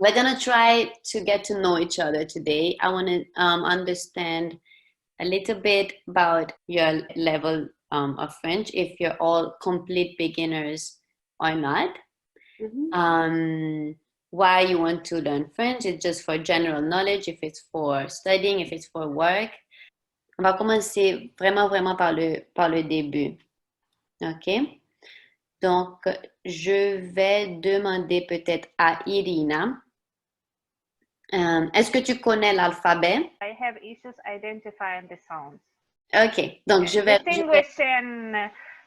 we're gonna try to get to know each other today. I want to understand a little bit about your level of French, if you're all complete beginners or not. Why you want to learn French? It's just for general knowledge, if it's for studying, if it's for work. On va commencer vraiment par le début. OK? Donc, je vais demander peut-être à Irina. Est-ce que tu connais l'alphabet? I have issues identifying the sounds. OK. Donc, je vais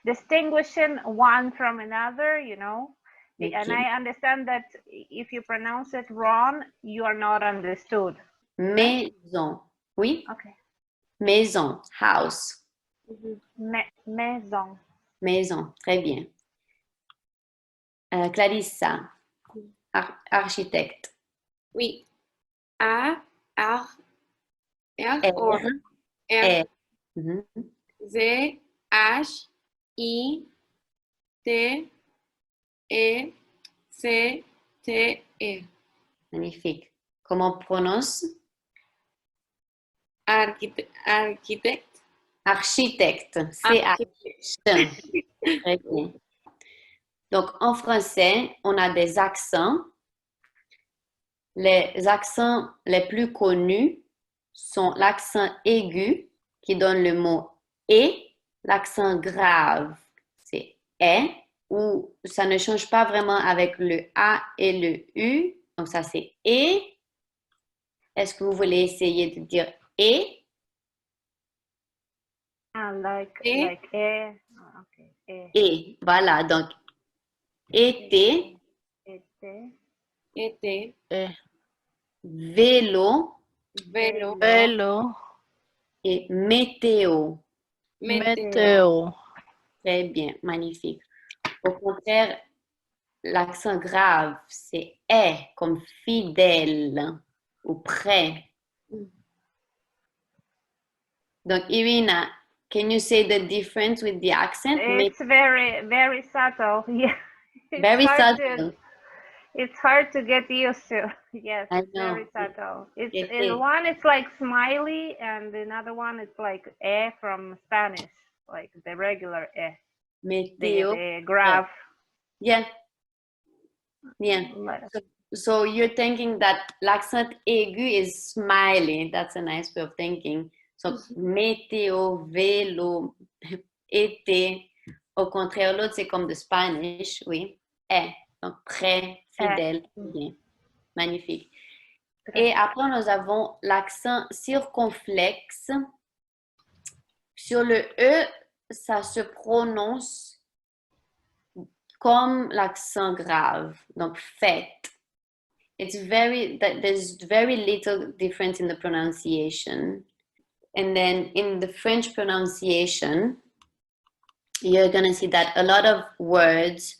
distinguishing one from another, you know. Okay. And I understand that if you pronounce it wrong, you are not understood. Maison. Oui? Okay. Maison. House. Maison. Maison. Très bien. Clarissa. Architecte. Oui. A, R, R, R. or R. Mm-hmm. Z, H, I, T, E, C, T, E. Magnifique. Comment on prononce? Architecte. Architecte. C-H. Très bien. Donc, en français, on a des accents. Les accents les plus connus sont l'accent aigu, qui donne le mot « et », l'accent grave, c'est « est », ou ça ne change pas vraiment avec le « a » et le « u », donc ça c'est « et ». Est-ce que vous voulez essayer de dire « et » ? Like Et. Okay. Et. Et, voilà, donc été, Été. vélo Vélo. et météo. Météo. Très bien, magnifique. Au contraire, l'accent grave, c'est est, comme fidèle ou prêt. Donc, Irina, can you say the difference with the accent? It's very subtle. Yeah. Very subtle. It's hard to get used to. Yes, it's very subtle. One it's like smiley, and another one it's like from Spanish, like the regular Météo. The graph. Yeah. So you're thinking that l'accent aigu is smiley. That's a nice way of thinking. So météo, vélo, été. Au contraire, l'autre c'est comme the Spanish, oui. Est. Donc prêt, fidèle, bien. Magnifique. Et après, nous avons l'accent circonflexe. Sur le E, ça se prononce comme l'accent grave, donc fête. There's very little difference in the pronunciation. And then in the French pronunciation, you're going to see that a lot of words,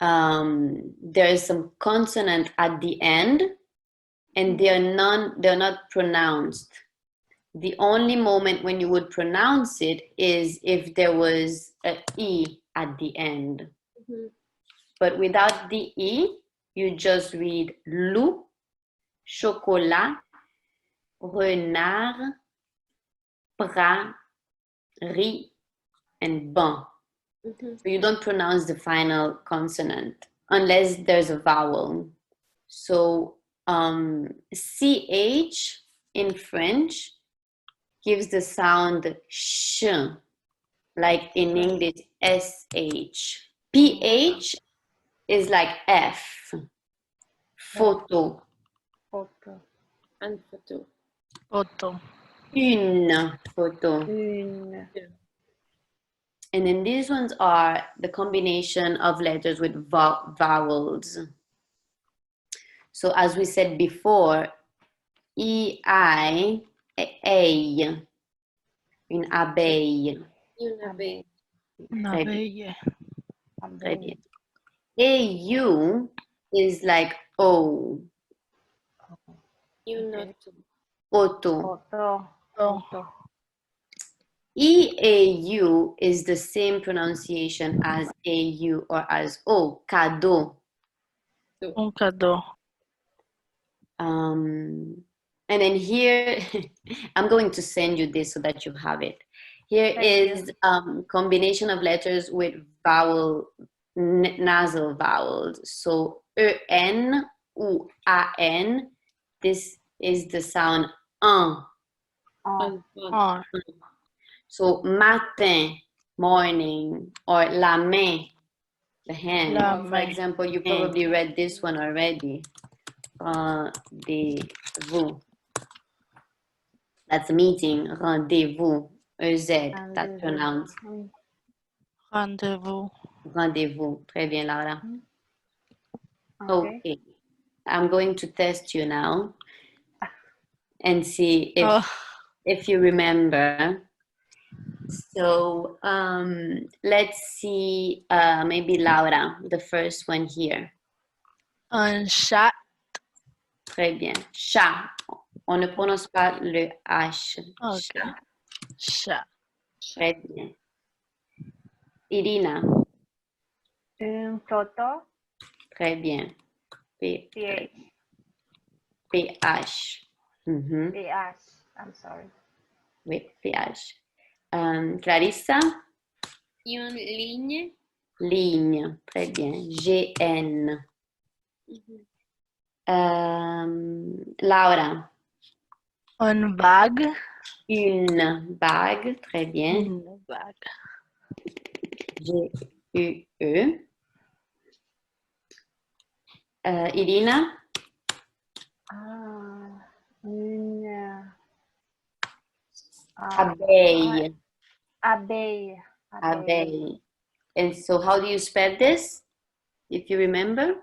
there is some consonant at the end, and they're not pronounced. The only moment when you would pronounce it is if there was an E at the end. But without the E, you just read loup, chocolat, renard, bras, riz, and bon. So you don't pronounce the final consonant unless there's a vowel. So CH in French gives the sound sh, like in English SH. PH is like F. Photo. And photo. Une photo. And then these ones are the combination of letters with vowels. So as we said before, E-I, A, une abeille. Une abeille. Très bien. A-U is like O. Auto. E-A-U is the same pronunciation as A-U or as O. Cadeau. Un cadeau. And then here, I'm going to send you this so that you have it. Here is combination of letters with nasal vowels. So E-N ou A-N, this is the sound un. So matin, morning, or la main, the hand. For example, you probably read this one already. Rendezvous. That's a meeting. Rendezvous. EZ. That's pronounced. Rendezvous. Rendezvous. Très bien, Laura. Okay. I'm going to test you now and see if you remember. So let's see, maybe Laura, the first one here. Un chat. Très bien. Chat. On ne prononce pas le H. Okay. Chat. Très bien. Irina. Un toto. Très bien. PH. PH. PH. I'm sorry. Oui, PH. Clarissa. Une ligne. Ligne. Très bien. GN. Laura. Une bague. Une bague. Très bien. Une bague. G-U-E. Irina. Une Abeille. Abeille. Abeille. And so how do you spell this? If you remember?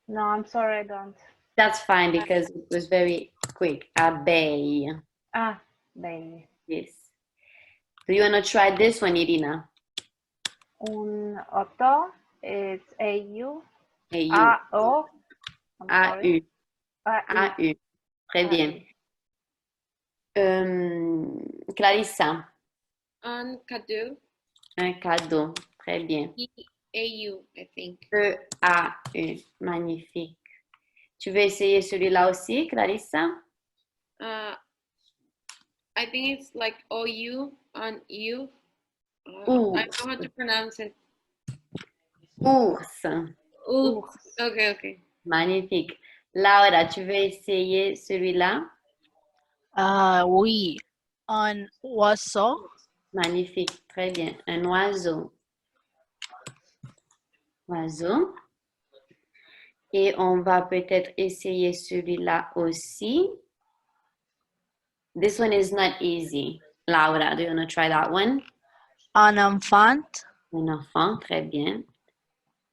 No, I'm sorry, I don't. That's fine because it was very quick. Abeille. Abeille. Yes. Do you want to try this one, Irina? Un auto. It's A-U. A-U. A-O. A-U. A-U. Très bien. Clarissa. Un cadeau. Un cadeau. Très bien. E-A-U, I think. E-A-U. Magnifique. Tu veux essayer celui-là aussi, Clarissa? I think it's like O-U on U. I Ours. don't know how to pronounce it. Ours. Ours. Okay. Magnifique. Laura, tu veux essayer celui-là? Oui. Un oiseau. Magnifique. Très bien. Un oiseau. Oiseau. Et on va peut-être essayer celui-là aussi. This one is not easy. Laura, do you want to try that one? Un enfant. Un enfant, très bien.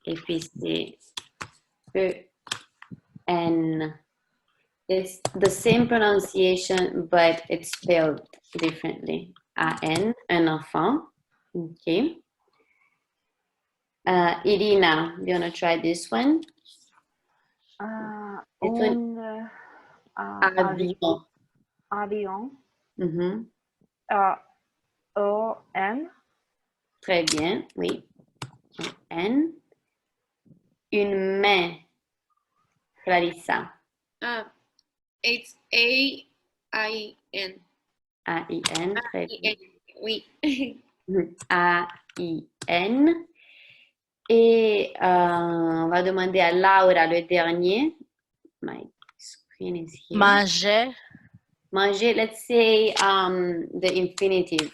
Et puis c'est E-N. It's the same pronunciation, but it's spelled differently. A-N, un enfant. Okay. Irina, do you want to try this one? Avion. Avion. O-N. Très bien, oui. N. Une main. Clarissa. It's A-I-N. A-I-N, très bien. Oui. A-I-N. Et on va demander à Laura le dernier. My screen is here. Manger. Manger, let's say the infinitive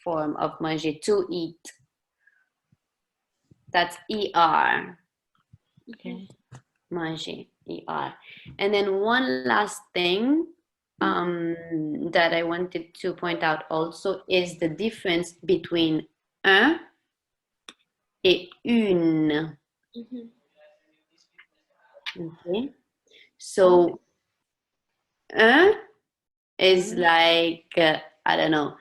form of manger, to eat. That's E-R. Okay. Manger, E-R. And then one last thing that I wanted to point out also is the difference between un et une. Okay. So un is like I don't know.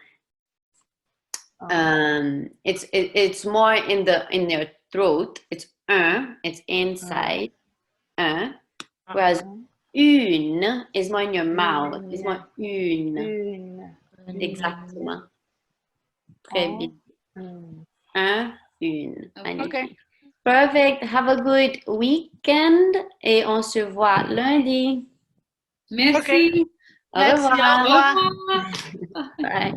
It's more in their throat. It's un. It's inside. Un. Whereas une is more in your mouth. It's more une. Exactement. Très bien. Un, une. Magnifique. Perfect. Have a good weekend et on se voit lundi. Merci. Au revoir. Au revoir. Bye.